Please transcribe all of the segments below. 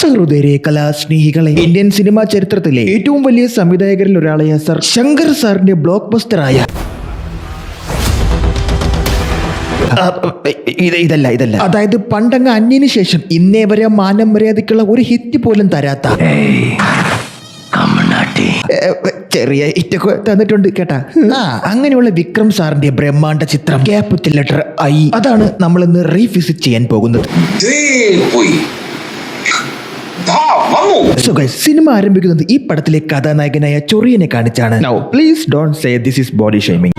സഹൃദയരെ, കലാസ്നേഹികളെ, Indian cinema ചരിത്രത്തിലെ ഏറ്റവും വലിയ സംവിധായകരിൽ ഒരാളായ സർ ശങ്കർ സാറിന്റെ ബ്ലോക്ക് ബസ്റ്ററായ ഇതല്ല അതായത് പണ്ടങ്ങ് അന്യന് ശേഷം ഇന്നേ വരെ മാനം മര്യാദക്കുള്ള ഒരു ഹിറ്റ് പോലും തരാത്ത ചെറിയ ഇറ്റൊക്കെ തന്നിട്ടുണ്ട് കേട്ടാ. അങ്ങനെയുള്ള വിക്രം സാറിന്റെ ബ്രഹ്മാണ്ഡ ചിത്രം ക്യാപിറ്റൽ ലെറ്റർ ഐ, അതാണ് നമ്മൾ ഇന്ന് റീവിസിറ്റ് ചെയ്യാൻ പോകുന്നത്. സിനിമ ആരംഭിക്കുന്നത് ഈ പടത്തിലെ കഥാനായകനായ ചൊറിയനെ കാണിച്ചാണ്. Now, please don't say this is body shaming.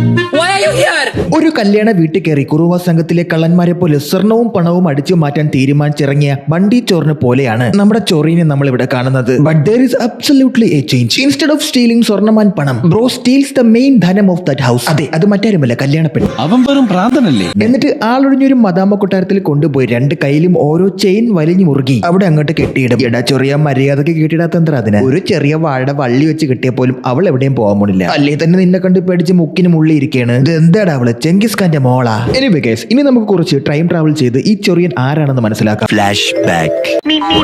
ഒരു കല്യാണ വീട്ടിൽ കയറി കുറുവ സംഘത്തിലെ കള്ളന്മാരെ പോലെ സ്വർണവും പണവും അടിച്ചു മാറ്റാൻ തീരുമാനിച്ചിറങ്ങിയ ബണ്ടി ചോറിനെ പോലെയാണ് നമ്മുടെ ചൊറിയനെ നമ്മൾ ഇവിടെ കാണുന്നത്. But there is absolutely a change. Instead of stealing സ്വർണ്ണം പണം, ബ്രോ steals the main ധനം of that house. അതെ, അത് മറ്റാരുമല്ല, കല്യാണപ്പെണ്ണ്. അവൻ വെറും പ്രാന്തനല്ലേ. എന്നിട്ട് ആളൊഴിഞ്ഞൊരു മദാമ കൊട്ടാരത്തിൽ കൊണ്ടുപോയി രണ്ട് കയ്യിലും ഓരോ ചെയിൻ വലിഞ്ഞു മുറുകി അവിടെ അങ്ങോട്ട് കെട്ടിയിടും. എടാ ചൊറിയ, മര്യാദക്ക് കെട്ടിയിടാത്ത എന്താ അതിന്? ഒരു ചെറിയ വാഴയുടെ വള്ളി വെച്ച് കിട്ടിയ പോലും അവൾ എവിടെയും പോകാൻ പോണില്ല. അല്ലേ തന്നെ നിന്നെ കണ്ട് പേടിച്ച് മുക്കിന് മുള്ളി ഇരിക്കുകയാണ്. ഇത് എന്താടാ അവള്, ചെങ്കിസ് ഖാന്റെ മോളാ? എനിവേ ഗയ്സ്, ഇനി നമുക്ക് കുറച്ച് ടൈം ട്രാവൽ ചെയ്ത് ഈ ചൊറിയൻ ആരാണെന്ന് മനസ്സിലാക്കാം. Flash back.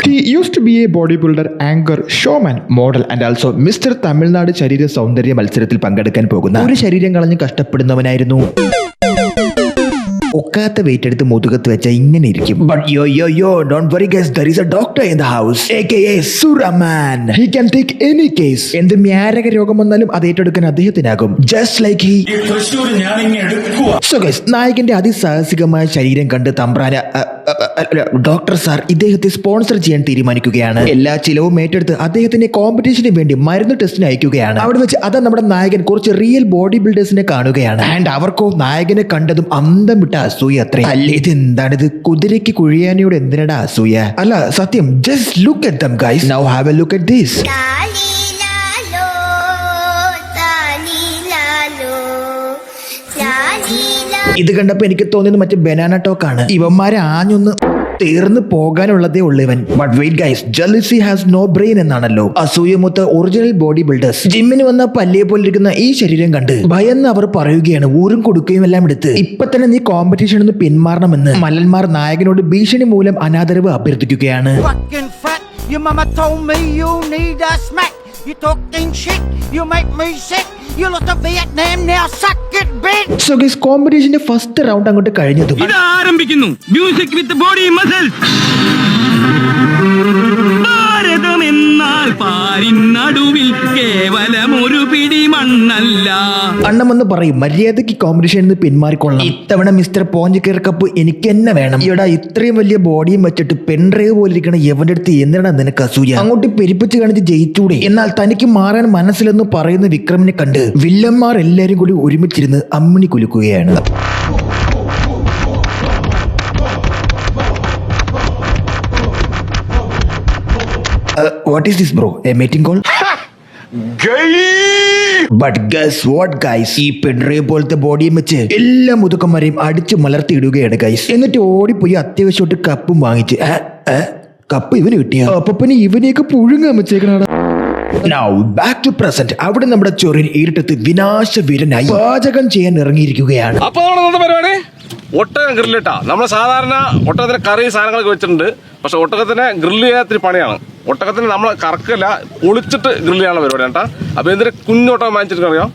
He used to be a bodybuilder, anchor, showman, model and also Mr. Tamil Nadu ശരീര സൗന്ദര്യ മത്സരത്തിൽ പങ്കെടുക്കാൻ പോകുന്ന ഒരു ശരീരം കളഞ്ഞ് കഷ്ടപ്പെടുന്നവനായിരുന്നു. ഒക്കാത്ത വെയിറ്റ് എടുത്ത് മുതുകത്ത് വെച്ച ഇങ്ങനെ ഇരിക്കും. But yo, don't worry guys, there is a doctor in the house, aka Suraman. He can take any case. എന്ത് മ്യാരക രോഗം വന്നാലും അത് ഏറ്റെടുക്കാൻ അദ്ദേഹത്തിനാകും. Just like he. So guys, നായകന്റെ അതിസാഹസികമായ ശരീരം കണ്ട് തമ്പ്രാന ഡോക്ടർ സാർ ഇദ്ദേഹത്തെ സ്പോൺസർ ചെയ്യാൻ തീരുമാനിക്കുകയാണ്. എല്ലാ ചിലവും ഏറ്റെടുത്ത് അദ്ദേഹത്തിന്റെ കോമ്പറ്റീഷന് വേണ്ടി മരുന്ന് ടെസ്റ്റിന് അയക്കുകയാണ്. അവിടെ വെച്ച് അതാ നമ്മുടെ നായകൻ കുറച്ച് റിയൽ ബോഡി ബിൽഡേഴ്സിനെ കാണുകയാണ്. ആൻഡ് അവർക്കോ നായകനെ കണ്ടതും അന്തം വിട്ട അസൂയ അത്രേ. അല്ലേ, ഇത് എന്താണിത്? കുതിരയ്ക്ക് കുഴിയാനയോട് എന്തിനടാ അസൂയ? അല്ല സത്യം. Just look at dum guys. Now have A look at this. ഇത് കണ്ടപ്പോ എനിക്ക് തോന്നിയത് മറ്റേ ബനാന ടോക്കാണ്. ഇവന്മാരെ ആഞ്ഞൊന്ന് തീർന്നു പോകാനുള്ളതേ ഉള്ളവൻ. But wait guys, jealousy has no brain എന്നാണല്ലോ. അസൂയമൊത്ത ഒറിജിനൽ ബോഡി ബിൽഡേഴ്സ് ജിമ്മിന് വന്ന പല്ലിയെ പോലിരിക്കുന്ന ഈ ശരീരം കണ്ട് ഭയന്ന് അവർ പറയുകയാണ്, ഊരും കൊടുക്കുകയും എല്ലാം എടുത്ത് ഇപ്പൊ തന്നെ നീ കോമ്പറ്റീഷനിൽ നിന്ന് പിന്മാറണമെന്ന് മലന്മാർ നായകനോട് ഭീഷണി മൂലം അനാദരവ് അഭ്യർത്ഥിക്കുകയാണ്. Your mama told me you need a smack. You talking shit, you make me sick. You lost to Vietnam, now suck it, bitch. So guys, കോമ്പറ്റീഷന്റെ ഫസ്റ്റ് റൗണ്ട് അങ്ങോട്ട് കഴിഞ്ഞതും ഇത് ആരംഭിക്കുന്നു. Music with body muscles. Bharatam എന്നാൽ പാരിൻ നടുവിൽ കേവലം ഒരു പിടി മണ്ണല്ല. അണ്ണമെന്ന് പറയും, മര്യാദയ്ക്ക് കോമ്പറ്റീഷനിൽ നിന്ന് പിന്മാറിക്കൊള്ളാം. ഇത്തവണ മിസ്റ്റർ പോഞ്ചിക്കർ കപ്പ് എനിക്ക് തന്നെ വേണം. ഇവിടെ ഇത്രയും വലിയ ബോഡിയും വെച്ചിട്ട് പെൺഡ്രൈവ് പോലെ ഇരിക്കണ എവന്റെ അടുത്ത് എന്തിനാ നിനക്ക് അസൂയ? അങ്ങോട്ട് പെരിപ്പിച്ച് കാണിച്ച് ജയിച്ചൂടെ? എന്നാൽ തനിക്ക് മാറാൻ മനസ്സിലെന്ന് പറയുന്ന വിക്രമിനെ കണ്ട് വില്ലന്മാർ എല്ലാരും കൂടി ഒരുമിച്ചിരുന്ന് Ammini കുലുക്കുകയാണ്. What is this bro? A meeting call? But guess what guys? ഈ പെൺഡ്രൈവ് പോലത്തെ ബോഡിയും വെച്ച് എല്ലാ മുതുക്കന്മാരെയും അടിച്ചു മലർത്തിയിടുകയാണ് ഗൈസ്. എന്നിട്ട് ഓടിപ്പോയി അത്യാവശ്യമായിട്ട് കപ്പും വാങ്ങിച്ച് കപ്പ് ഇവന് കിട്ടിയ അപ്പൊ പിന്നെ ഇവനെയൊക്കെ പുഴുങ്ങാൻ വെച്ചേക്കണ. Now back to present. അവിടെ നമ്മുടെ ചൊറിയൻ ഇരുട്ടത്ത് വിനാശവീരനായി പാചകം ചെയ്യാൻ ഇറങ്ങിയിരിക്കുകയാണ്. അപ്പൊ പരിപാടി ഒട്ടകം ഗ്രില്ലിട്ടാ. നമ്മൾ സാധാരണ ഒട്ടകത്തിന് കറി സാധനങ്ങളൊക്കെ വെച്ചിട്ടുണ്ട്. പക്ഷെ ഒട്ടകത്തിനെ ഗ്രില്ല് ചെയ്യാത്തിരി പണിയാണ്. ഒട്ടകത്തിന് നമ്മൾ കറക്കല്ല, പൊളിച്ചിട്ട് ഗ്രില്ല് ചെയ്യാനുള്ള പരിപാടി കേട്ടാ. അപ്പൊ എന്തിനാ കുഞ്ഞോട്ടകം വാങ്ങിച്ചിട്ട് അറിയാം,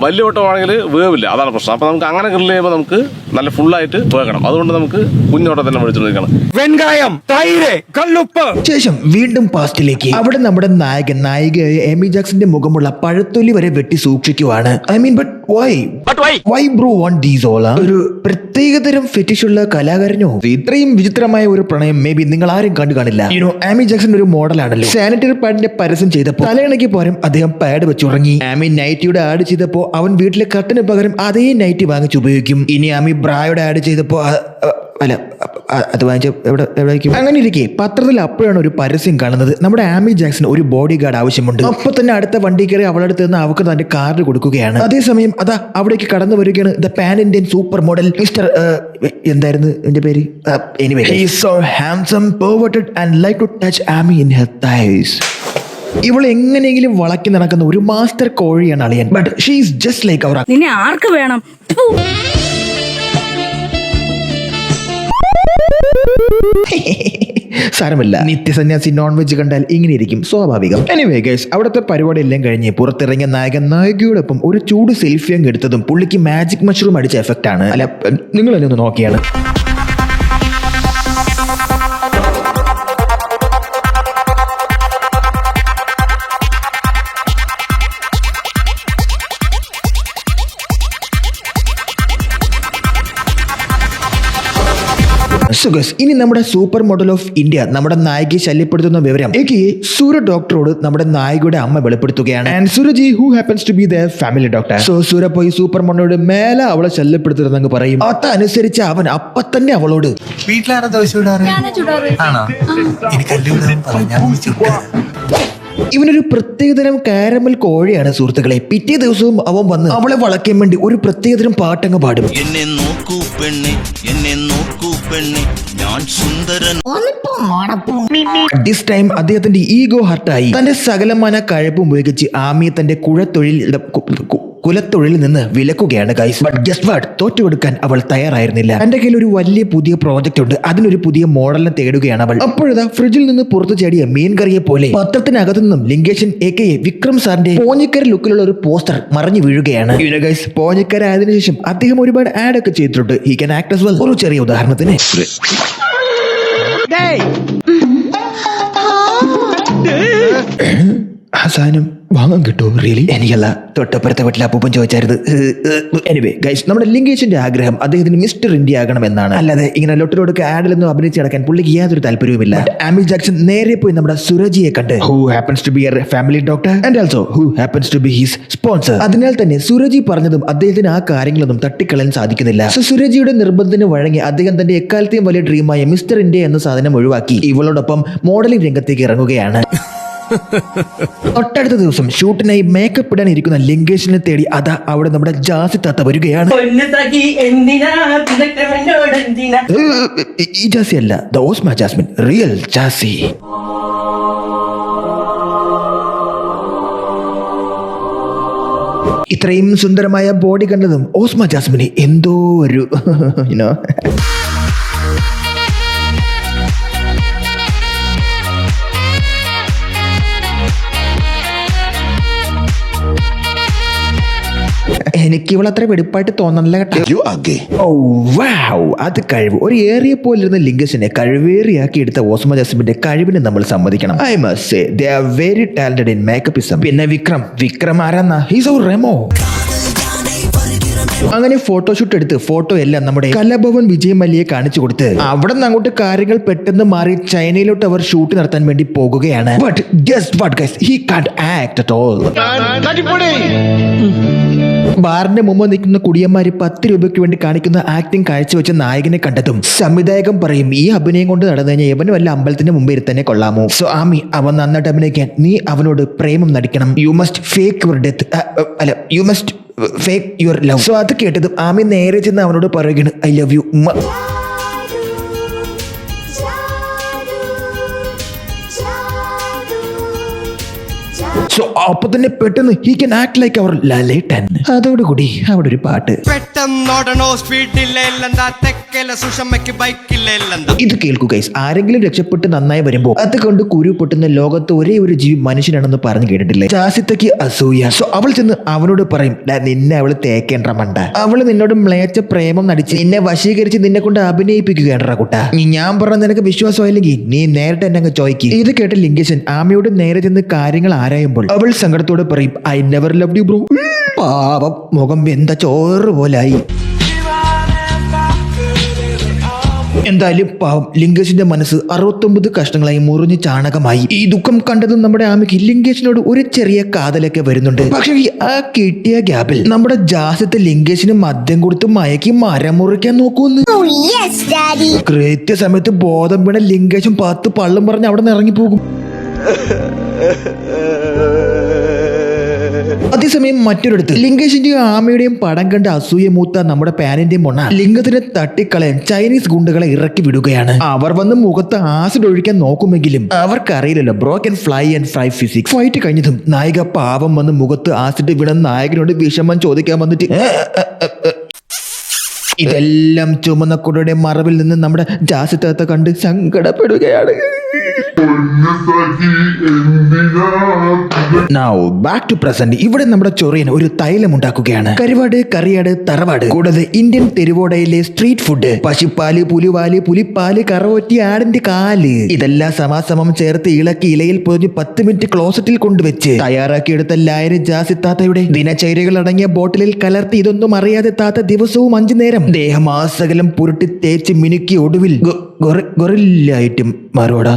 വലിയ ഓട്ടമാണെങ്കിൽ വേവില്ല, അതാണ് പ്രശ്നം. അപ്പൊ നമുക്ക് അങ്ങനെ ഗ്രില്ല് ചെയ്യുമ്പോൾ നമുക്ക് നല്ല ഫുള്ളായിട്ട് വേകണം. അതുകൊണ്ട് നമുക്ക് കുഞ്ഞോട്ടം തന്നെ വിളിച്ചിരിക്കണം. വെങ്കായം, തൈര്, കല്ലുപ്പ്. ശേഷം വീണ്ടും പാസ്റ്റിലേക്ക്. അവിടെ നമ്മുടെ നായികയായ എമി ജാക്സന്റെ മുഖമുള്ള പഴത്തൊലി വരെ വെട്ടി സൂക്ഷിക്കുവാണ്. I mean but why bro want these all? ഒരു പ്രത്യേകതരം ഫെറ്റിഷ് ഉള്ള കലാകാരനോ? ഇത്രയും വിചിത്രമായ ഒരു പ്രണയം മേ ബി നിങ്ങൾ ആരും കണ്ടു കാണില്ല. ആമി ജാക്സൺ ഒരു മോഡലാണല്ലോ. സാനിറ്ററി പാഡിന്റെ പരസ്യം ചെയ്തപ്പോൾ തലയണയ്ക്ക് പകരം അദ്ദേഹം പാഡ് വെച്ചുറങ്ങി. ആമി നൈറ്റിയുടെ ആഡ് ചെയ്തപ്പോ അവൻ വീട്ടിലെ കട്ടിന് പകരം അതേ നൈറ്റി വാങ്ങിച്ച് ഉപയോഗിക്കും. ഇനി ആമി ബ്രായുടെ ആഡ് ചെയ്തപ്പോ അല്ല അത് വാങ്ങിച്ച എവിടേക്കും. അങ്ങനെ ഇരിക്കെ പത്രത്തിൽ അപ്പോഴാണ് ഒരു പരസ്യം കാണുന്നത്. നമ്മുടെ ആമി ജാക്സൺ ഒരു ബോഡി ഗാർഡ് ആവശ്യമുണ്ട്. അപ്പൊ തന്നെ അടുത്ത വണ്ടി കയറി അവളടുത്ത് നിന്ന് അവർക്ക് തന്റെ കാർഡ് കൊടുക്കുകയാണ്. അതേസമയം അതാ അവിടേക്ക് കടന്നു വരികയാണ് the pan Indian super model mister എന്തായിരുന്നു എന്റെ പേര്? Anyway, he is so handsome, perverted and like to touch Amy in her thighs. ഇവൾ എങ്ങനെയെങ്കിലും വളക്കി നടക്കുന്ന ഒരു മാസ്റ്റർ കോഴിയാണ് അളിയൻ. But she is just like അവർ. നിന്നെ ആർക്ക് വേണം? സാരമില്ല, നിത്യസന്യാസി നോൺ വെജ് കണ്ടാൽ ഇങ്ങനെയിരിക്കും, സ്വാഭാവികം. എനിവേ ഗൈസ്, അവിടുത്തെ പരിപാടി എല്ലാം കഴിഞ്ഞ് പുറത്തിറങ്ങിയ നായികയോടൊപ്പം ഒരു ചൂട് സെൽഫി അങ്ങ് എടുത്തതും പുള്ളിക്ക് മാജിക് മഷ്റൂം അടിച്ച എഫക്റ്റ് ആണ്. അല്ല, നിങ്ങൾ എന്നെ ഒന്ന് നോക്കിയാണ്. ഇനി നമ്മുടെ സൂപ്പർ മോഡൽ ഓഫ് ഇന്ത്യ നമ്മുടെ നായികയെ ശല്യപ്പെടുത്തുന്ന വിവരം സൂര്യ ഡോക്ടറോട് നമ്മുടെ നായികയുടെ അമ്മ വെളിപ്പെടുത്തുകയാണ്. ആൻഡ് സൂരജി who happens to be the family doctor. So Surya പോയി സൂപ്പർ മോഡലോട് മേലെ അവളെ ശല്യപ്പെടുത്തരുതെന്ന് പറയും. അതനുസരിച്ച് അവൻ അപ്പൊ തന്നെ അവളോട് വീട്ടിലാരാ ദോശ ഇടാറ്? ആണോ? എനിക്ക് ഇവനൊരു പ്രത്യേകതരം കാരമൽ കോഴിയാണ് സുഹൃത്തുക്കളെ. പിറ്റേ ദിവസവും അവൻ വന്ന് അവളെ വളയ്ക്കാൻ വേണ്ടി ഒരു പ്രത്യേകതരം പാട്ടങ്ങ് പാടും. എന്നെ നോക്കൂ പെണ്ണെ, എന്നെ നോക്കൂ പെണ്ണെ, ഞാൻ സുന്ദരൻ. ദിസ് ടൈം അദ്ദേഹത്തിന്റെ ഈഗോ ഹർട്ടായി തന്റെ സകലമാന കഴിവ് ഉപയോഗിച്ച് ആമിയെ തന്റെ കുലത്തൊഴിൽ നിന്ന് വിലക്കുകയാണ് ഗൈസ്. ബട്ട് ഗസ്റ്റ് വാട്ട്, തോറ്റുകൊടുക്കാൻ അവൾ തയ്യാറായിരുന്നില്ല. എന്റെ കയ്യിൽ ഒരു വലിയ പുതിയ പ്രോജക്റ്റ് ഉണ്ട്, അതിനൊരു പുതിയ മോഡലിനെ തേടുകയാണ് അവൾ. അപ്പോഴതാ ഫ്രിഡ്ജിൽ നിന്ന് പുറത്തു ചാടിയ മീൻ കറിയെ പോലെ പത്രത്തിനകത്തു നിന്നും ലിംഗേഷൻ AKA വിക്രം സാറിന്റെ പോഞ്ഞിക്കര ലുക്കിലുള്ള ഒരു പോസ്റ്റർ മറിഞ്ഞു വീഴുകയാണ്. ഗൈസ്, പോഞ്ഞിക്കര ആയതിനു ശേഷം അദ്ദേഹം ഒരുപാട് ആഡ് ഒക്കെ ചെയ്തിട്ടുണ്ട്. He can act as well. ഒരു ചെറിയ ഉദാഹരണത്തിന് അവസാനം വാങ്ങാൻ കിട്ടുമോ? റിയലി? എനിക്കല്ല, തൊട്ടപ്പുറത്തെ വീട്ടിൽ അപ്പൂപ്പൻ ചോദിച്ചായിരുന്നു. എനിവേ ഗൈസ്, നമ്മുടെ ലിംഗേഷിന്റെ ആഗ്രഹം അദ്ദേഹത്തിന് മിസ്റ്റർ ഇന്ത്യ ആകണമെന്നാണ്. അല്ലാതെ ഇങ്ങനെ ലൊട്ടിലൊടുക്ക് ആഡിലൊന്നും അഭിനയിച്ച് നടക്കാൻ പുള്ളിക്ക് യാതൊരു താല്പര്യവുമില്ല. ആമി ജാക്സൺ നേരെ പോയി നമ്മുടെ സുരജിയെ കണ്ട് who happens to be a family doctor and also who happens to be his sponsor. അതിനാൽ തന്നെ സുരജി പറഞ്ഞതും അദ്ദേഹത്തിന് ആ കാര്യങ്ങളൊന്നും തട്ടിക്കളയാൻ സാധിക്കുന്നില്ല. സുരജിയുടെ നിർബന്ധത്തിന് വഴങ്ങി അദ്ദേഹം തന്റെ എക്കാലത്തെയും വലിയ ഡ്രീമായ മിസ്റ്റർ ഇന്ത്യ എന്ന സാധനം ഒഴിവാക്കി ഇവളോടൊപ്പം മോഡലിംഗ് രംഗത്തേക്ക് ഇറങ്ങുകയാണ്. തൊട്ടടുത്ത ദിവസം ഷൂട്ടിനായി മേക്കപ്പ് ഇടാൻ ഇരിക്കുന്ന ലിംഗേഷിനെ തേടി അതാ അവിടെ നമ്മുടെ ജാസി താത്ത വരികയാണ്. ഈ ജാസി അല്ല, ദ ഓസ്മ ജാസ്മിൻ, റിയൽ ജാസി. ഇത്രയും സുന്ദരമായ ബോഡി കണ്ടതും ഓസ്മ ജാസ്മിന് എന്തോ ഒരു എനിക്ക് ഇവളത്ര വെടിപ്പായിട്ട് തോന്നണില്ല കേട്ടോ. ഓ വാവ്, അത് കഴിവ്. ഒരു ഏറിയ പോലിരുന്ന ലിംഗേഷിനെ കഴിവേറിയാക്കി എടുത്ത ഓസ്മ ജാസ്മിന്റെ കഴിവിനെ നമ്മൾ സമ്മതിക്കണം. I must say they are very talented in മേക്കപ്പിസം. പിന്നെ വിക്രം ആരാന്നാ? He's our Remo. അങ്ങനെ ഫോട്ടോഷൂട്ട് എടുത്ത് ഫോട്ടോ എല്ലാം നമ്മുടെ കലാഭവൻ വിജയ് മല്യയെ കാണിച്ചു കൊടുത്ത് അവിടെ നിന്ന് അങ്ങോട്ട് കാര്യങ്ങൾ പെട്ടെന്ന് മാറി ചൈനയിലോട്ട് അവർ ഷൂട്ട് നടത്താൻ വേണ്ടി പോകുകയാണ്. But guest what guys, he can't act at all. ബാറിന്റെ മുമ്പ് നിൽക്കുന്ന കുടിയന്മാര് 10 രൂപയ്ക്ക് വേണ്ടി കാണിക്കുന്ന ആക്ടിങ് കാഴ്ചവെച്ച നായകനെ കണ്ടതും സംവിധായകൻ പറയും, ഈ അഭിനയം കൊണ്ട് നടന്നു കഴിഞ്ഞാൽ ഇവന് വല്ല അമ്പലത്തിന്റെ മുമ്പ് ഇരുത്തന്നെ കൊള്ളാമോ? സോ ആമി, അവൻ നന്നായിട്ട് അഭിനയിക്കാൻ നീ അവനോട് പ്രേമം നടിക്കണം. You must fake your death, അല്ല you must fake your love. So അത് കേട്ടതും ആമി നേരെ ചെന്ന് അവനോട് പറയുകയാണ്, ഐ ലവ് യു. സോ അപ്പൊ തന്നെ പെട്ടെന്ന് ഹി ക്യാൻ ആക്ട് ലൈക്ക് അവർ ലാലേട്ടൻ. അതോടുകൂടി അവിടെ ഒരു പാട്ട്. ഇത് കേൾക്കൂ ഗൈസ്, ആരെങ്കിലും രക്ഷപ്പെട്ട് നന്നായി വരുമ്പോ അത് കൊണ്ട് കുരു പൊട്ടുന്ന ലോകത്ത് ഒരേ ഒരു ജീവി മനുഷ്യനാണെന്ന് പറഞ്ഞു കേട്ടിട്ടില്ലേ? ജാസിത്തക്ക് അസൂയ. സോ അവൾ ചെന്ന് അവനോട് പറയും, നിന്നെ അവള് തേക്കേണ്ട മണ്ട, അവള് നിന്നോട് മ്ലേച്ഛ പ്രേമം നടിച്ച് നിന്നെ വശീകരിച്ച് നിന്നെ കൊണ്ട് അഭിനയിപ്പിക്കുകയാണ് കുട്ട. ഞാൻ പറഞ്ഞ നിനക്ക് വിശ്വാസമായില്ലെങ്കിൽ നീ നേരിട്ട് എന്നെ അങ്ങ് ചോയ്ക്ക്. ഇത് കേട്ട ലിംഗേഷൻ ആമയോട് നേരെ ചെന്ന് കാര്യങ്ങൾ ആരായുമ്പോൾ അവൾ സങ്കടത്തോടെ പറയും, I never loved you bro. പാവം, മുഖം എന്താ ചോറ് പോലായി. എന്തായാലും പാവം ലിംഗേഷിന്റെ മനസ്സ് 69 കഷ്ണങ്ങളായി മുറിഞ്ഞ് ചാണകമായി. ഈ ദുഃഖം കണ്ടതും നമ്മുടെ ആമയ്ക്ക് ലിംഗേഷിനോട് ഒരു ചെറിയ കാതലൊക്കെ വരുന്നുണ്ട്. പക്ഷെ ആ കിട്ടിയ ഗ്യാപ്പിൽ നമ്മുടെ ജാസത്തെ ലിംഗേഷിന് മദ്യം കൊടുത്ത് മയക്കി മരം മുറിക്കാൻ നോക്കൂന്ന്. കൃത്യസമയത്ത് ബോധം വീണ ലിംഗേഷൻ 10 പള്ളം പറഞ്ഞ് അവിടെ നിന്ന് ഇറങ്ങിപ്പോകും. അതേസമയം മറ്റൊരിടത്ത് ലിംഗേഷിന്റെയും ആമയുടെയും പടം കണ്ട് അസൂയ മൂത്ത നമ്മുടെ പാനിന്റെയും മൊണ്ണ ലിംഗത്തിനെ തട്ടിക്കളയാൻ ചൈനീസ് ഗുണ്ടകളെ ഇറക്കി വിടുകയാണ്. അവർ വന്ന് മുഖത്ത് ആസിഡ് ഒഴിക്കാൻ നോക്കുമെങ്കിലും അവർക്കറിയില്ലല്ലോ bro can fly and fry physics. Fight കഴിഞ്ഞതും നായിക പാവം വന്ന് മുഖത്ത് ആസിഡ് വീണ നായകനോട് വിഷമം ചോദിക്കാൻ വന്നിട്ട് ഇതെല്ലാം ചുമന്ന കുടയുടെ മറവിൽ നിന്ന് നമ്മുടെ ജാസിത്താത്ത കണ്ട് സങ്കടപ്പെടുകയാണ്. Now back to present. ഇവിടെ നമ്മുടെ ചൊറിയൻ ഒരു തൈലം ഉണ്ടാക്കുകയാണ്. കരിവാട്, കറിയാട്, തറവാട് കൂടാതെ ഇന്ത്യൻ തെരുവോടയിലെ സ്ട്രീറ്റ് ഫുഡ്, പശുപ്പാല്, പുലിവാല്, പുലിപ്പാല്, കറവറ്റി, ആടിന്റെ കാല് ഇതെല്ലാം സമാസമം ചേർത്ത് ഇളക്കി ഇലയിൽ പൊതിഞ്ഞ് 10 മിനിറ്റ് ക്ലോസറ്റിൽ കൊണ്ടുവച്ച് തയ്യാറാക്കിയെടുത്ത ലായനി ജാസിത്താത്തയുടെ ദിനചര്യകൾ അടങ്ങിയ ബോട്ടിലിൽ കലർത്തി ഇതൊന്നും അറിയാതെ താത്ത ദിവസവും 5 നേരം ദേഹമാസകലം പുരട്ടി തേച്ച് മിനുക്കി ഒടുവിൽ ഗൊറില്ലായിട്ടും മാറോടാ.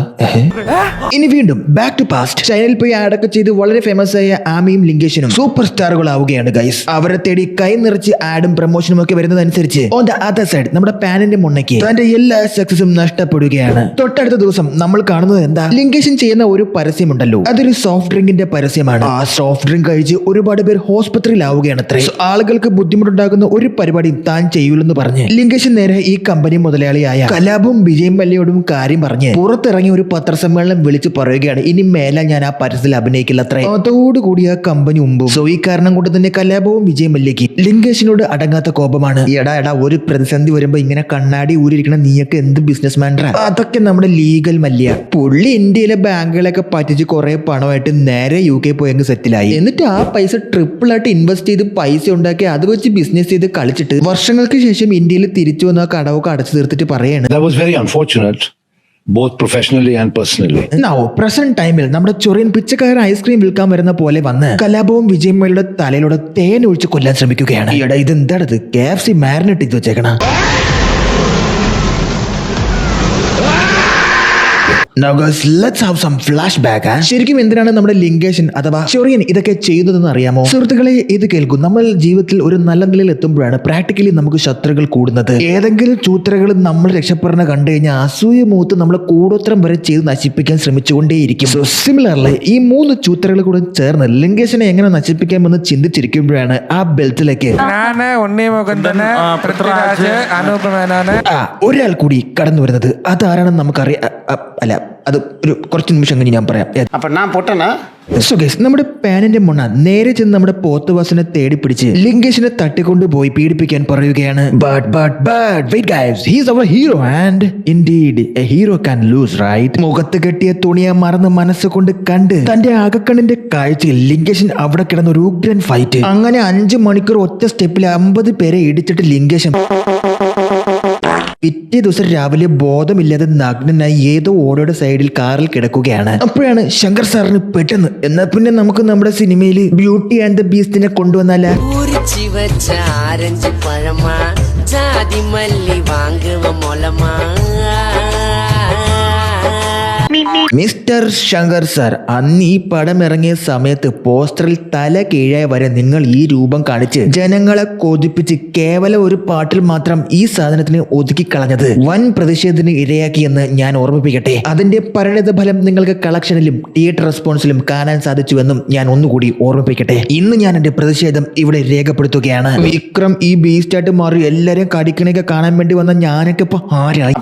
ഇനി വീണ്ടും ബാക്ക് ടു പാസ്റ്റ്. ചൈനയിൽ പോയി ആഡൊക്കെ ചെയ്ത് വളരെ ഫേമസ് ആയ ആമിയും ലിങ്കേഷനും സൂപ്പർ സ്റ്റാറുകളാവുകയാണ് ഗൈസ്. അവരെ തേടി കൈ നിറച്ച് ആഡും പ്രൊമോഷനും ഒക്കെ വരുന്നതനുസരിച്ച് ഓൺ ദ അതർ സൈഡ് നമ്മുടെ പാനിന്റെ മുന്നയ്ക്ക് തന്റെ എല്ലാ സക്സസും നഷ്ടപ്പെടുകയാണ്. തൊട്ടടുത്ത ദിവസം നമ്മൾ കാണുന്നത് എന്താ, ലിങ്കേഷൻ ചെയ്യുന്ന ഒരു പരസ്യമുണ്ടല്ലോ, അതൊരു സോഫ്റ്റ് ഡ്രിങ്കിന്റെ പരസ്യമാണ്. ആ സോഫ്റ്റ് ഡ്രിങ്ക് കഴിച്ച് ഒരുപാട് പേർ ഹോസ്പിറ്റലിലാവുകയാണ് അത്രേ. ആളുകൾക്ക് ബുദ്ധിമുട്ടുണ്ടാക്കുന്ന ഒരു പരിപാടി താൻ ചെയ്യൂലെന്ന് പറഞ്ഞ് ലിങ്കേഷൻ നേരെ ഈ കമ്പനി മുതലാളിയായ കലാപും വിജയ് മല്യയോടും കാര്യം പറഞ്ഞ് പുറത്തിറങ്ങി ഒരു പത്രസമ്മേളനം വിളിച്ച് പറയുകയാണ്, ഇനി മേലെ ഞാൻ ആ പരസ്യത്തിൽ അഭിനയിക്കില്ല അത്രേ. അതോടുകൂടി ആ കമ്പനി മുമ്പും. സോ ഈ കാരണം കൊണ്ട് തന്നെ കലാപവും വിജയ് മല്യയ്ക്ക് ലിങ്കേഷിനോട് അടങ്ങാത്ത കോപമാണ്. എടാ ഒരു പ്രതിസന്ധി വരുമ്പോ ഇങ്ങനെ കണ്ണാടി ഊരിയിരിക്കണ നീയൊക്കെ എന്ത് ബിസിനസ് മാൻഡാ? അതൊക്കെ നമ്മുടെ ലീഗൽ മല്യ. പുള്ളി ഇന്ത്യയിലെ ബാങ്കുകളൊക്കെ പറ്റിച്ച് കുറെ പണമായിട്ട് നേരെ UK പോയെങ്കിൽ സെറ്റിലായി. എന്നിട്ട് ആ പൈസ ട്രിപ്പിൾ ആയിട്ട് ഇൻവെസ്റ്റ് ചെയ്ത് പൈസ ഉണ്ടാക്കി അത് വെച്ച് ബിസിനസ് ചെയ്ത് കളിച്ചിട്ട് വർഷങ്ങൾക്ക് ശേഷം ഇന്ത്യയിൽ തിരിച്ചു വന്ന ആ കടവൊക്കെ അടച്ചു തീർത്തിട്ട് പറയാണ്. That was very unfortunate, both professionally and personally. Now, present ടൈമിൽ നമ്മുടെ ചൊറിയൻ പിച്ചക്കാരൻ ഐസ്ക്രീം വിൽക്കാൻ വരുന്ന പോലെ വന്ന് കലാപവും വിജയമയുടെ തലയിലൂടെ തേൻ ഒഴിച്ച് കൊല്ലാൻ ശ്രമിക്കുകയാണ്. ഈയിടെ ഇത് എന്താണത്, KFC മാരിനേറ്റ് ചെയ്ത് വെച്ചേക്കണ. Now guys, let's have some flashback. ശരിക്കും എന്തിനാണ് നമ്മുടെ ലിങ്കേഷൻ അഥവാ ചൊറിയൻ ഇതൊക്കെ ചെയ്യുന്നതെന്ന് അറിയാമോ? സുഹൃത്തുക്കളെ, ഇത് കേൾക്കും. നമ്മൾ ജീവിതത്തിൽ ഒരു നല്ല നിലയിൽ എത്തുമ്പോഴാണ് പ്രാക്ടിക്കലി നമുക്ക് ശത്രുക്കൾ കൂടുന്നത്. ഏതെങ്കിലും ചൂത്രകൾ നമ്മൾ രക്ഷപ്പെടണ കണ്ടു കഴിഞ്ഞാൽ അസൂയ മൂത്ത് നമ്മളെ കൂടോത്രം വരെ ചെയ്ത് നശിപ്പിക്കാൻ ശ്രമിച്ചുകൊണ്ടേയിരിക്കും. സോ സിമിലർലി ഈ 3 ചൂത്രകൾ കൂടെ ചേർന്ന് ലിങ്കേഷനെ എങ്ങനെ നശിപ്പിക്കാമെന്ന് ചിന്തിച്ചിരിക്കുമ്പോഴാണ് ആ ബെൽറ്റിലേക്ക് ഒരാൾ കൂടി കടന്നു വരുന്നത്. അതാരാണെന്ന് നമുക്കറിയാം. അല്ല, അത് ഒരു കുറച്ച് നിമിഷം കഴിഞ്ഞ് ഞാൻ പറയാം. സോ ഗൈസ്, നമ്മുടെ പാനിന്റെ മുണ്ണ നേരെ ചെന്ന് നമ്മുടെ പോത്തുവാസനെ തേടി പിടിച്ച് ലിങ്കേഷിനെ തട്ടിക്കൊണ്ടുപോയി പീഡിപ്പിക്കാൻ പറയുകയാണ്. മുഖത്ത് കെട്ടിയ തുണിയെ മറന്ന് മനസ്സുകൊണ്ട് കണ്ട് തന്റെ അകക്കണ്ണിന്റെ കാഴ്ചയിൽ ലിങ്കേഷൻ അവിടെ കിടന്ന ഒരു ഉഗ്രൻ ഫൈറ്റ്. അങ്ങനെ 5 മണിക്കൂർ ഒറ്റ സ്റ്റെപ്പിൽ 50 പേരെ ഇടിച്ചിട്ട് ലിങ്കേഷൻ പിറ്റേ ദിവസം രാവിലെ ബോധമില്ലാതെ നഗ്നനായി ഏതോ ഓടോയുടെ സൈഡിൽ കാറിൽ കിടക്കുകയാണ്. അപ്പോഴാണ് ശങ്കർ സാറിന് പെട്ടെന്ന്, എന്നാ പിന്നെ നമുക്ക് നമ്മുടെ സിനിമയിൽ ബ്യൂട്ടി ആൻഡ് ദ ബീസ്റ്റിനെ കൊണ്ടുവന്നാല. മിസ്റ്റർ ശങ്കർ സാർ, അന്ന് ഈ പടം ഇറങ്ങിയ സമയത്ത് പോസ്റ്ററിൽ തല കീഴായി വരെ നിങ്ങൾ ഈ രൂപം കാണിച്ച് ജനങ്ങളെ കൊതിപ്പിച്ച് കേവലം ഒരു പാട്ടിൽ മാത്രം ഈ സാധനത്തിന് ഒതുക്കി കളഞ്ഞത് വൻ പ്രതിഷേധത്തിന് ഇരയാക്കിയെന്ന് ഞാൻ ഓർമ്മിപ്പിക്കട്ടെ. അതിന്റെ പരിണിത ഫലം നിങ്ങൾക്ക് കളക്ഷനിലും തിയേറ്റർ റെസ്പോൺസിലും കാണാൻ സാധിച്ചുവെന്നും ഞാൻ ഒന്നുകൂടി ഓർമ്മിപ്പിക്കട്ടെ. ഇന്ന് ഞാൻ എന്റെ പ്രതിഷേധം ഇവിടെ രേഖപ്പെടുത്തുകയാണ്. വിക്രം ഈ ബീസ്റ്റായിട്ട് മാറി എല്ലാരെയും കടിക്കണൊക്കെ കാണാൻ വേണ്ടി വന്ന ഞാനൊക്കെ ഇപ്പൊ ആരായി?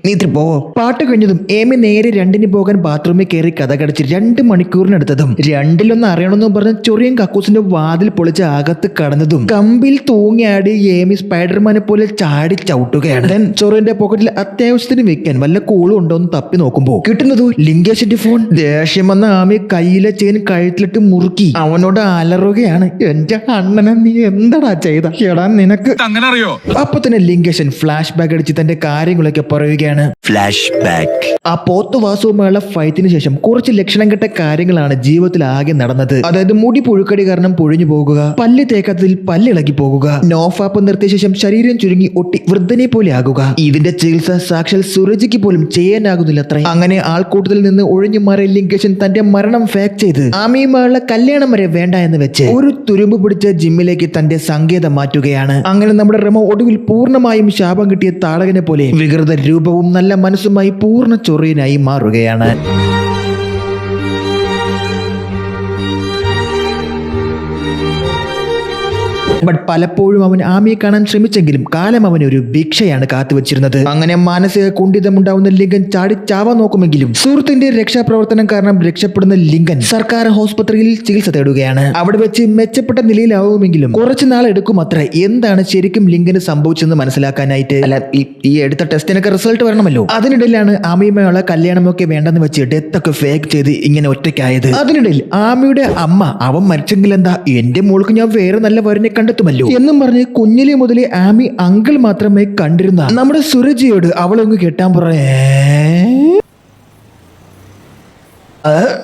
നീ പോവോ? പാട്ട് കഴിഞ്ഞതും ഏമി നേരെ 2-ന് പോകാൻ ബാത്റൂമിൽ കയറി കഥ കടിച്ച് 2 മണിക്കൂറിനടുത്തതും 2-ലൊന്ന് അറിയണമെന്ന് പറഞ്ഞ ചൊറിയൻ കക്കൂസിന്റെ വാതിൽ പൊളിച്ച് അകത്ത് കടന്നതും കമ്പിൽ തൂങ്ങിയാടി ഏമി സ്പൈഡർമാനെ പോലെ ചാടി ചവിട്ടുകയാണ്. ചൊറിയന്റെ പോക്കറ്റിൽ അത്യാവശ്യത്തിന് വെക്കാൻ വല്ല കൂളും ഉണ്ടോ എന്ന് തപ്പി നോക്കുമ്പോ കിട്ടുന്നതോ ലിങ്കേഷിന്റെ ഫോൺ. ദേഷ്യം വന്ന ആമി കയ്യിലെ ചെയിൻ കഴുത്തിലിട്ട് മുറുക്കി അവനോട് അലറുകയാണ്. എന്റെ അണ്ണനെ നീ എന്താടാ ചെയ്ത? എടാ നിനക്ക് അങ്ങനെ അറിയോ? അപ്പൊ തന്നെ ലിങ്കേഷൻ ഫ്ലാഷ് ബാക്ക് അടിച്ച് തന്റെ കാര്യങ്ങളൊക്കെ പറയുകയാണ്. ആ പോത്തുവാസവുമായുള്ള ഫൈറ്റിന് ശേഷം കുറച്ച് ലക്ഷണം കെട്ട കാര്യങ്ങളാണ് ജീവിതത്തിൽ ആകെ നടന്നത്. അതായത് മുടി പുഴുക്കടി കാരണം പൊഴിഞ്ഞു പോകുക, പല്ല് തേക്കാത്തതിൽ പല്ലിളകി പോകുക, നോഫാപ്പ് നിർത്തിയ ശേഷം ശരീരം ചുരുങ്ങി ഒട്ടി വൃദ്ധനെ പോലെ ആകുക. ഇതിന്റെ ചികിത്സ സാക്ഷാൽ സുരജിക്ക് പോലും ചെയ്യാനാകുന്നില്ല അത്രേ. അങ്ങനെ ആൾക്കൂട്ടത്തിൽ നിന്ന് ഒഴിഞ്ഞു മാറിയ ലിങ്കേഷൻ തന്റെ മരണം ഫേക്ക് ചെയ്ത് ആമിയുമായുള്ള കല്യാണം വരെ വേണ്ട എന്ന് വെച്ച് ഒരു തുരുമ്പ് പിടിച്ച ജിമ്മിലേക്ക് തന്റെ സങ്കേതം മാറ്റുകയാണ്. അങ്ങനെ നമ്മുടെ റെമോ ഒടുവിൽ പൂർണ്ണമായും ശാപം കിട്ടിയ താടകനെ പോലെ വികൃത രൂപവും നല്ല മനസ്സുമായി പൂർണ്ണ ചൊറിയനായി മാറുകയാണ്. ബട്ട് പലപ്പോഴും അവൻ ആമിയെ കാണാൻ ശ്രമിച്ചെങ്കിലും കാലം അവന് ഒരു ഭിക്ഷയാണ് കാത്തുവച്ചിരുന്നത്. അങ്ങനെ മാനസിക കുണ്ഠിതമുണ്ടാവുന്ന ലിങ്കൻ ചാടി ചാവാൻ നോക്കുമെങ്കിലും സുഹൃത്തിന്റെ രക്ഷാപ്രവർത്തനം കാരണം രക്ഷപ്പെടുന്ന ലിങ്കൻ സർക്കാർ ആശുപത്രിയിൽ ചികിത്സ തേടുകയാണ്. അവിടെ വെച്ച് മെച്ചപ്പെട്ട നിലയിലാവുമെങ്കിലും കുറച്ചു നാൾ എടുക്കും അത്ര എന്താണ് ശരിക്കും ലിങ്കന് സംഭവിച്ചെന്ന് മനസ്സിലാക്കാനായിട്ട്. അല്ല, ഈ എടുത്ത ടെസ്റ്റിനൊക്കെ റിസൾട്ട് വരണമല്ലോ. അതിനിടയിലാണ് ആമിയുമായുള്ള കല്യാണമൊക്കെ വേണ്ടെന്ന് വെച്ച് ഡെത്ത് ഒക്കെ ഫേക്ക് ചെയ്ത് ഇങ്ങനെ ഒറ്റയ്ക്കായത്. അതിനിടയിൽ ആമിയുടെ അമ്മ അവൻ മരിച്ചെങ്കിൽ എന്താ, എന്റെ മോൾക്ക് ഞാൻ വേറെ നല്ല വരനെ കണ്ടെത്തുമല്ലോ എന്നും പറഞ്ഞ് കുഞ്ഞിലെ മുതലേ ആമി അങ്കിൾ മാത്രമേ കണ്ടിരുന്ന നമ്മുടെ സുരജിയോട് അവളൊന്ന് കെട്ടാൻ പറയേ.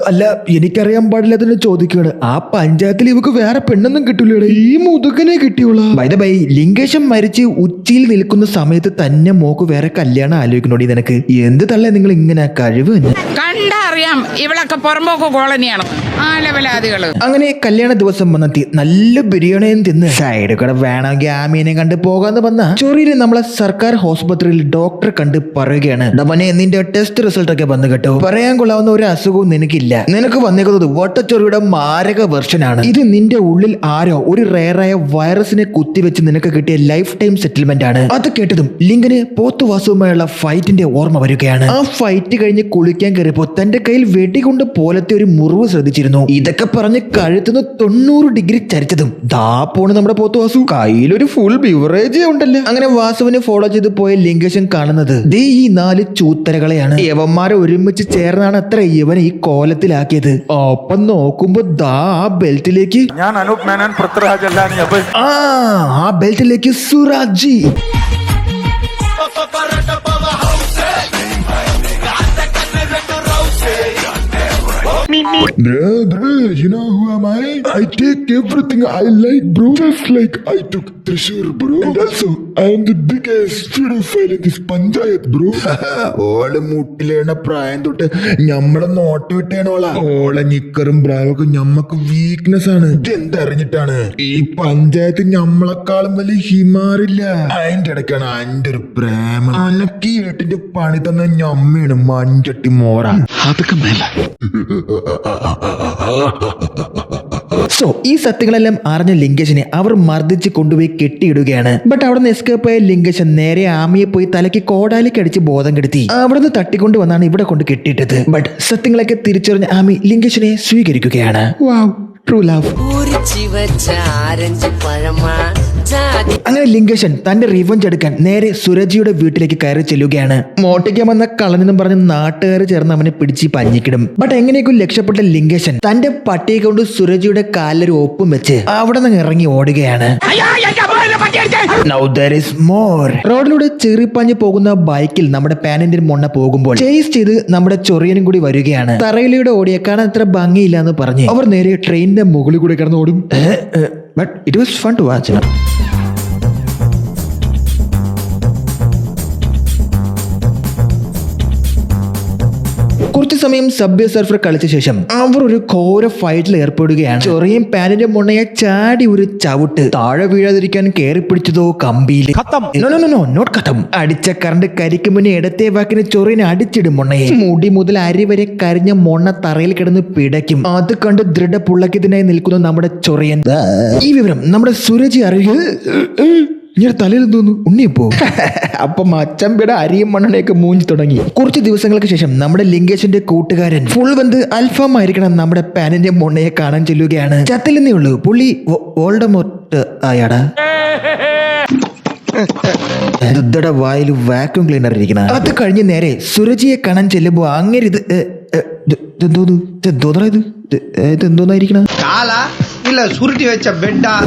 അല്ല, എനിക്കറിയാൻ പാടില്ലാത്തതിന് ചോദിക്കുകയാണ്. ആ പഞ്ചായത്തിൽ ഇവക്ക് വേറെ പെണ്ണൊന്നും കിട്ടൂലേ, ഈ മുതുകനെ കിട്ടിയോളാ. ബൈ ദ ബൈ, ലിംഗേശം മരിച്ച് ഉച്ചയിൽ നിൽക്കുന്ന സമയത്ത് തന്നെ മോക്ക് വേറെ കല്യാണം ആലോചിക്കണോടി നിനക്ക്. എന്ത് തള്ളേ നിങ്ങൾ ഇങ്ങനെ കഴിവ് തന്നെ. കണ്ടറിയാം ഇവളൊക്കെ പുറമ്പോക്ക് കോളനിയാണ്, ആ ലെവലാദികള്. അങ്ങനെ കല്യാണ ദിവസം വന്നെത്തി നല്ല ബിരിയാണിയും തിന്ന് സൈഡ് കൂടെ വേണമെങ്കിൽ ആമീനെ കണ്ട് പോകാന്ന് വന്ന ചൊറിയില് നമ്മളെ സർക്കാർ ആശുപത്രിയിൽ ഡോക്ടറെ കണ്ട് പറയുകയാണ്, ഡമനെ നിന്റെ ടെസ്റ്റ് റിസൾട്ട് ഒക്കെ വന്നു കേട്ടോ. പറയാൻ കൊള്ളാവുന്ന ഒരു അസുഖവും നിനക്കില്ല. നിനക്ക് വന്നേക്കുന്നത് വട്ടച്ചൊറിയുടെ മാരക വെർഷനാണ്. ഇത് നിന്റെ ഉള്ളിൽ ആരോ ഒരു റയറായ വൈറസിനെ കുത്തിവെച്ച് നിനക്ക് കിട്ടിയ ലൈഫ് ടൈം സെറ്റിൽമെന്റ് ആണ്. അത് കേട്ടതും ലിങ്കന് പോത്തുവാസുവുമായുള്ള ഫൈറ്റിന്റെ ഓർമ്മ വരികയാണ്. ആ ഫൈറ്റ് കഴിഞ്ഞ് കുളിക്കാൻ കയറിയപ്പോ തന്റെ കയ്യിൽ വെടികൊണ്ട് പോലത്തെ ഒരു മുറിവ് ശ്രദ്ധിച്ചിരുന്നു. ഇതൊക്കെ പറഞ്ഞ് കഴുത്തുനിന്ന് 90 ഡിഗ്രി ചരിച്ചതും ദാ പോണ് നമ്മുടെ പോത്തുവാസു. കയ്യിലൊരു ഫുൾ ബിവറേജ് ഉണ്ടല്ലോ. അങ്ങനെ വാസുവിനെ ഫോളോ ചെയ്ത് പോയ ലിംഗേശൻ കാണുന്നത് ദേ ഈ 4 ചൂത്തരകളെയാണ്. യവന്മാരെ ഒരുമിച്ച് ചേർന്നാണ് അത്ര ഇവനെ ഈ കോലത്തിലാക്കിയത്. ഒപ്പം നോക്കുമ്പോ ദാ ആ ബെൽറ്റിലേക്ക് ഞാൻ അനൂപ് മേനോൻ പൃഥ്വിരാജ് അല്ലാനി ആ ബെൽറ്റിലേക്ക് Suraji. Bro, you know who am I? I take everything I like, bro. Just like I took Thrissur, bro. And also, I am the biggest pedophile in this panchayat, bro. ഓള് മുട്ടിലേണ പ്രായം തൊട്ട് ഞമ്മളെ നോട്ട് വിട്ടേണോളാ. ഓളെ നിക്കറും ബ്രാവൊക്കെ ഞമ്മക്ക് വീക്ക്നെസ് ആണ്. ഇതെന്തറിഞ്ഞിട്ടാണ് ഈ പഞ്ചായത്ത് ഞമ്മളെക്കാളും വലിയ ഹിമാറില്ല. അതിന്റെ ഇടയ്ക്കാണ് അന്റെ ഒരു പ്രേമം. അനക്ക് ഈ ഏട്ടിന്റെ പണി തന്ന ഞമ്മയാണ് മഞ്ചട്ടി മോറ. അതൊക്കെ മേല. സോ ഈ സത്യങ്ങളെല്ലാം അറിഞ്ഞ ലിംഗേശനെ അവർ മർദ്ദിച്ച് കൊണ്ടുപോയി കെട്ടിയിടുകയാണ്. ബട്ട് അവിടെ നിന്ന് എസ്കേപ്പ് ആയ ലിംഗേശൻ നേരെ ആമിയെ പോയി തലയ്ക്ക് കോടാലിക്ക് അടിച്ച് ബോധം കെടുത്തി. അവിടെ നിന്ന് തട്ടിക്കൊണ്ട് വന്നാണ് ഇവിടെ കൊണ്ട് കെട്ടിയിട്ടത്. ബട്ട് സത്യങ്ങളൊക്കെ തിരിച്ചറിഞ്ഞ ആമി ലിംഗേശനെ സ്വീകരിക്കുകയാണ്. വാവ്, ട്രൂ ലവ്. അങ്ങനെ ലിംഗേശൻ തന്റെ റിവഞ്ച് എടുക്കാൻ നേരെ സുരജിയുടെ വീട്ടിലേക്ക് കയറി ചെല്ലുകയാണ്. മോട്ടിക്കാൻ വന്ന കള്ളനെന്നും പറഞ്ഞ് നാട്ടുകാർ ചേർന്ന് അവനെ പിടിച്ച് പഞ്ഞിക്കിടും. ബട്ട് എങ്ങനെയൊക്കെ രക്ഷപ്പെട്ട ലിംഗേശൻ തന്റെ പട്ടിയെ കൊണ്ട് സുരജിയുടെ കാലിലൊരു ഒപ്പും വെച്ച് അവിടെ നിന്ന് ഇറങ്ങി ഓടുകയാണ്. Now there is more. റോഡിലൂടെ ചെറിപ്പാഞ്ഞ് പോകുന്ന ബൈക്കിൽ നമ്മുടെ പാനന്റിൻ മൊണ്ണ പോകുമ്പോൾ ചേസ് ചെയ്ത് നമ്മുടെ ചൊറിയനും കൂടി വരികയാണ്. തറയിലൂടെ ഓടിയ കാണാൻ അത്ര ഭംഗിയില്ല എന്ന് പറഞ്ഞ് അവർ നേരെ ട്രെയിനിന്റെ മുകളിൽ കൂടി കിടന്ന് ഓടും. But it was fun to watch. കുറച്ചു സമയം സബ്വേ സർഫർ കളിച്ച ശേഷം അവർ ഒരു ഘോര ഫൈറ്റിൽ ഏർപ്പെടുകയാണ്. ചൊറിയും പാനിന്റെ മുണ്ണയെ ചാടി ഒരു ചവിട്ട്. താഴെ വീഴാതിരിക്കാൻ കയറി പിടിച്ചതോ കമ്പിയിൽ. നോട്ട് ഖത്തം. അടിച്ച കറണ്ട് കരിക്ക് മുന്നേ ഇടത്തെ വാക്കിന് ചൊറിയനെ അടിച്ചിടും മുണ്ണയെ. മുടി മുതൽ അരി വരെ കരിഞ്ഞ മൊണ്ണ തറയിൽ കിടന്ന് പിടയ്ക്കും. അത് കണ്ട് ദൃഢപുള്ളക്കത്തിനായി നിൽക്കുന്ന നമ്മുടെ ചൊറിയൻ. ഈ വിവരം നമ്മുടെ സുരജി അറിയുക. ഞാൻ തലയിൽ തോന്നുന്നു ഉണ്ണിയപ്പോ. അപ്പം അച്ചമ്പിയുടെ അരിയും മണ്ണെണ്ണയൊക്കെ മൂഞ്ചി തുടങ്ങി. കുറച്ച് ദിവസങ്ങൾക്ക് ശേഷം നമ്മുടെ ലിംഗേശന്റെ കൂട്ടുകാരൻ ഫുൾ വന്ന് അൽഫാം ആയിരിക്കണം നമ്മുടെ പാനിന്റെ മൊണ്ണയെ കാണാൻ ചെല്ലുകയാണ്. ചത്തില്ലെന്നേ ഉള്ളൂ, പുള്ളി വോൾഡമോർട്ട് ആയാടാ. വായിൽ വാക്യൂം ക്ലീനർ ഇരിക്കണ. അത് കഴിഞ്ഞ് നേരെ സുരജിയെ കാണാൻ ചെല്ലുമ്പോ അങ്ങനെ ഇതെന്തോന്നായിരിക്കണ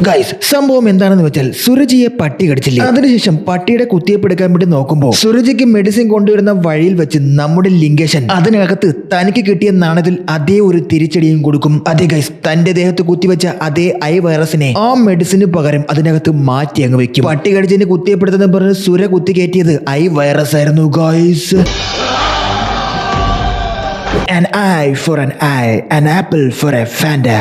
ഗൈസ്. സംഭവം എന്താണെന്ന് വെച്ചാൽ സുരജിയെ പട്ടി കടിച്ചില്ലേ. അതിനുശേഷം പട്ടിയുടെ കുത്തിവെപ്പെടുക്കാൻ വേണ്ടി നോക്കുമ്പോൾ സുരജിക്ക് മെഡിസിൻ കൊണ്ടുവരുന്ന വഴിയിൽ വെച്ച് നമ്മുടെ ലിംഗേശൻ അതിനകത്ത് തനിക്ക് കിട്ടിയ നാണയത്തിൽ അതേ ഒരു തിരിച്ചടിയും കൊടുക്കും. അതെ ഗൈസ്, തന്റെ ദേഹത്ത് കുത്തിവെച്ച അതേ ഐ വൈറസിനെ ആ മെഡിസിന് പകരം അതിനകത്ത് മാറ്റി അങ്ങ് വെക്കും. പട്ടി കടിച്ചതിന് കുത്തിവെപ്പെടുത്തെന്ന് പറഞ്ഞ് സുര കുത്തി കയറ്റിയത് ഐ വൈറസ് ആയിരുന്നു guys. An eye for an eye, an apple for a Fanta.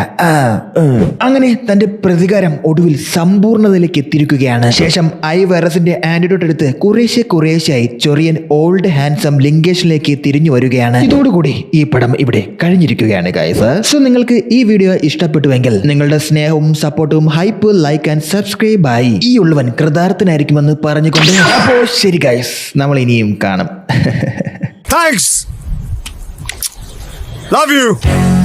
അങ്ങനെ തന്റെ പ്രതികാരം ഒടുവിൽ സമ്പൂർണ്ണതയിലേക്ക് എത്തിയിരിക്കുകയാണ്. ശേഷം ഐ വൈറസിന്റെ ആന്റിഡോട്ട് എടുത്ത് കുറേശ്ശെയായി ചൊറിയൻ ഓൾഡ് ഹാൻസം ലിങ്കേഷനിലേക്ക് തിരിഞ്ഞു വരികയാണ്. ഇതോടുകൂടി ഈ പടം ഇവിടെ കഴിഞ്ഞിരിക്കുകയാണ് ഗൈസ്. സോ നിങ്ങൾക്ക് ഈ വീഡിയോ ഇഷ്ടപ്പെട്ടുവെങ്കിൽ നിങ്ങളുടെ സ്നേഹവും സപ്പോർട്ടും ഹൈപ്പ്, ലൈക്ക് ആൻഡ് സബ്സ്ക്രൈബ് ആയി ഈ ഉള്ളവൻ കൃതാർത്ഥനായിരിക്കുമെന്ന് പറഞ്ഞുകൊണ്ട് അപ്പോൾ ശരി ഗൈസ്, നമ്മൾ ഇനിയും കാണും. Thanks. Love you.